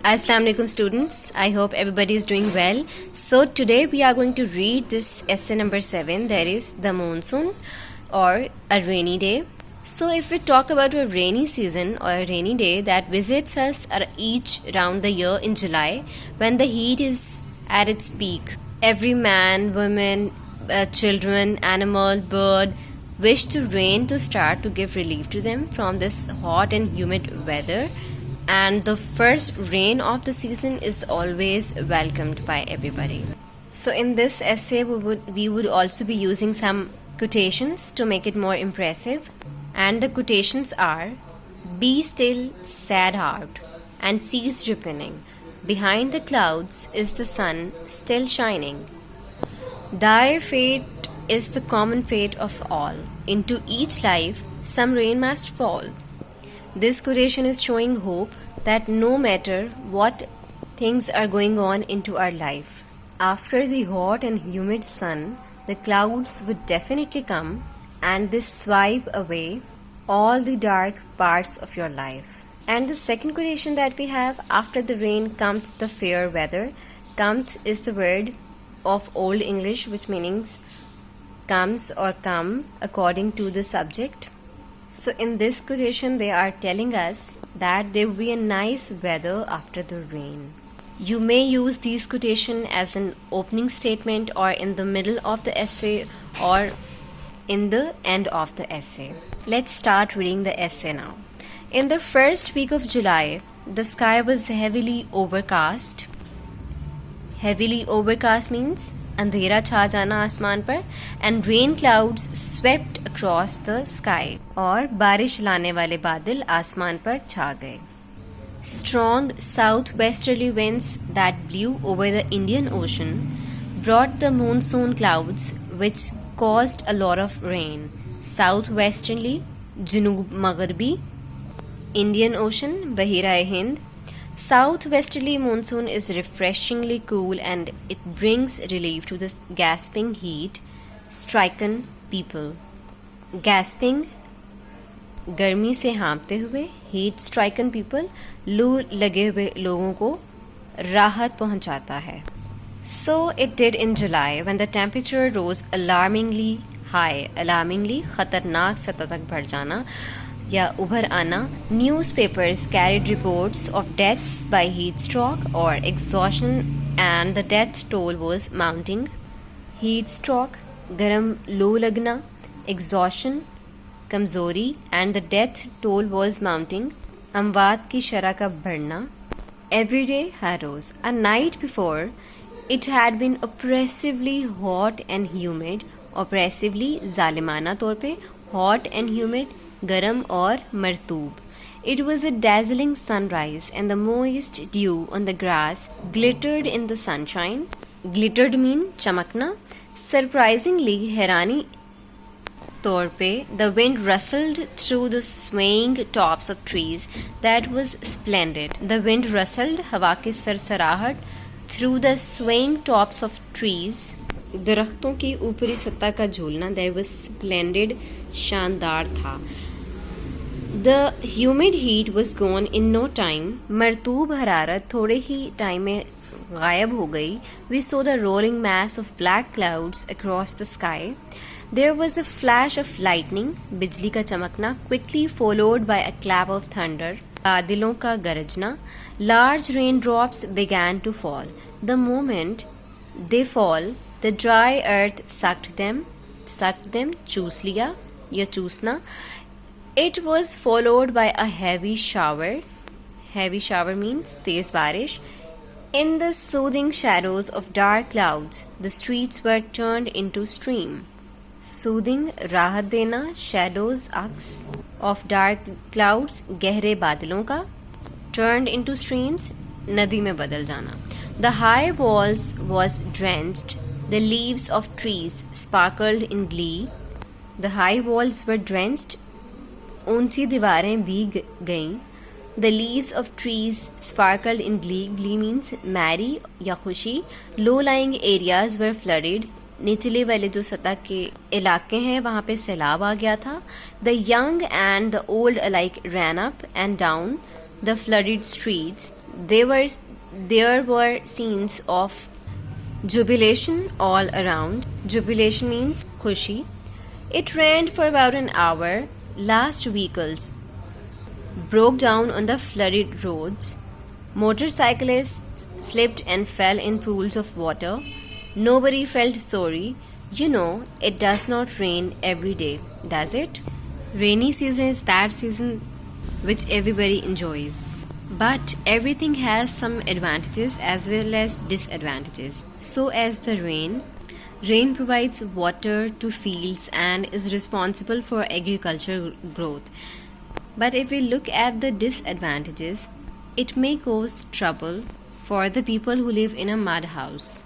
Assalamu alaikum students. I hope everybody is doing well. So today we are going to read this essay number 7, that is the monsoon or a rainy day. So if we talk about a rainy season or a rainy day that visits us each round the year in July when the heat is at its peak, every man, woman, children, animal, bird wish to rain to start to give relief to them from this hot and humid weather. And the first rain of the season is always welcomed by everybody. So in this essay we would also be using some quotations to make it more impressive, and the quotations are: be still, sad heart, and cease repining. Behind the clouds is the sun still shining. Thy fate is the common fate of all. Into each life some rain must fall. This quotation is showing hope that no matter what things are going on into our life, after the hot and humid sun, the clouds would definitely come and they swipe away all the dark parts of your life. And the second quotation that we have: after the rain comes the fair weather. Comes is the word of Old English which means comes or come according to the subject. So in this quotation they are telling us that there will be a nice weather after the rain. You may use these quotation as an opening statement or in the middle of the essay or in the end of the essay. Let's start reading the essay now. In the first week of July, the sky was heavily overcast. Heavily overcast means अंधेरा छा जाना आसमान पर, and rain clouds swept across the sky, और बारिश लाने वाले बादल आसमान पर छा गए. Strong southwesterly winds that blew over the Indian Ocean brought the monsoon clouds which caused a lot of rain. Southwesterly जनूब मगरबी, Indian Ocean बहिराए Hind. Southwesterly monsoon is refreshingly cool and it brings relief to the gasping heat-stricken people. Gasping गर्मी से हाँपते हुए, heat-stricken people लू लगे हुए लोगों को राहत पहुंचाता है. So it did in July when the temperature rose alarmingly high. Alarmingly खतरनाक सतह तक बढ़ जाना या उभर आना. Newspapers carried reports of deaths by heat stroke or exhaustion and the death toll was mounting. Heat stroke गर्म लू लगना, exhaustion कमज़ोरी, and the death toll was mounting अमवात की शरह का बढ़ना. Every day arose. A night before it had been oppressively hot and humid. Oppressively जालिमाना तौर पे, hot and humid गरम और मरतूब. It was a dazzling sunrise and the moist dew on the grass glittered in the sunshine. Glittered mean चमकना. Surprisingly, हैरानी तौर पे, the wind rustled through the swaying tops of trees. That was splendid. The wind rustled, हवा की सरसराहट, through the swaying tops of trees. दरख्तों की ऊपरी सतह का झूलना. That was splendid, शानदार था. The humid heat was gone in no time. मरतूब हरारत थोड़े ही टाइम में गायब हो गई. We saw the rolling mass of black clouds across the sky. There was a flash of lightning, बिजली का चमकना, quickly followed by a clap of thunder, बादलों का गरजना. Large raindrops began to fall. The moment they fall, the dry earth sucked them, चूस लिया या चूसना. It was followed by a heavy shower. Heavy shower means तेज बारिश. In the soothing shadows of dark clouds, the streets were turned into stream. Soothing राहत देना, shadows X of dark clouds गहरे बादलों का, turned into streams नदी में बदल जाना. The high walls was drenched. The leaves of trees sparkled in glee. The high walls were drenched. ऊंची दीवारें भीग गईं. The leaves of trees sparkled in glee. Glee means merry या खुशी. Low-lying areas were flooded. निचले वाले जो सतह के इलाके हैं वहाँ पे सैलाब आ गया था. The young and the old alike ran up and down the flooded streets. There were there were scenes of jubilation all around. Jubilation means khushi. It rained for about an hour. Last vehicles broke down on the flooded roads. Motorcyclists slipped and fell in pools of water. Nobody felt sorry. You know, it does not rain every day, does it? Rainy season is that season which everybody enjoys. But everything has some advantages as well as disadvantages. So, as the rain provides water to fields and is responsible for agricultural growth. But if we look at the disadvantages, it may cause trouble for the people who live in a mud house.